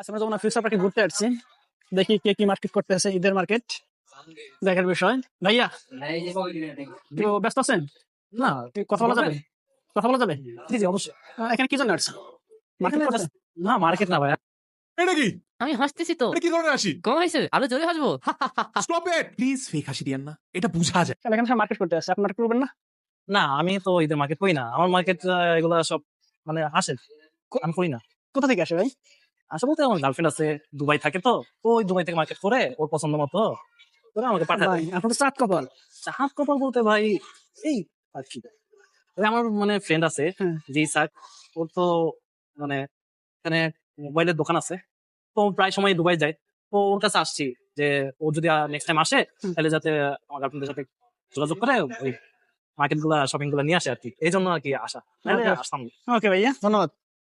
আচ্ছা, আমরা যখন ফিউচার পার্কে ঘুরতে আসছি, দেখি কে কি মার্কেট করতে আছে, ঈদের মার্কেট দেখার বিষয়। ভাইয়া, তো ব্যস্ত আছেন? না, কথা বলা যাবে? কথা বলা যাবে? জি, জি, অবশ্যই। এখানে কি জন্য আসছেন? মার্কেট এখানে করতে? just না মার্কেট না ভাইয়া। এটা কি? আমি হাসতেছি তো। এটা কি ধরনের হাসি? কম হয়েছে, আরো জোরে হাসবো। স্টপ ইট প্লিজ, ফেক হাসি দিয়েন না, এটা বোঝা যায়। তাহলে এখানে মার্কেট করতে আসছে, আপনি মার্কেট করবেন না? না, আমি তো ঈদের মার্কেট করি না। আমার মার্কেট এগুলা সব মানে আসে। আমি করি না। কোথা থেকে আসে ভাই? আসলে বলতে আমার গার্লফ্রেন্ড আছে, দুবাই থাকে তো। তো ওই দুবাই থেকে মার্কেট করে ওর পছন্দ মতো ওরা আমাকে পাঠায় ভাই, দেয়। আপনার তো চাঁদ কপাল। চাহাত কপাল বলতে ভাই এই আর কি। ওই আমার মানে ফ্রেন্ড আছে হ্যাঁ। যে ইসাক, ওর তো মানে এখানে মোবাইলের দোকান আছে। তো ও প্রায় সময় দুবাই যায়। তো ওর কাছে আসছি যে ও যদি নেক্সট টাইম আসে তাহলে যাতে আমার গার্লফ্রেন্ডের সাথে যোগাযোগ করে ওই মার্কেট গুলা শপিং গুলা নিয়ে আসে আর কি। এই জন্য আর কি আসা, নাহলে Okay. আসতাম না। ওকে ভাইয়া, ধন্যবাদ।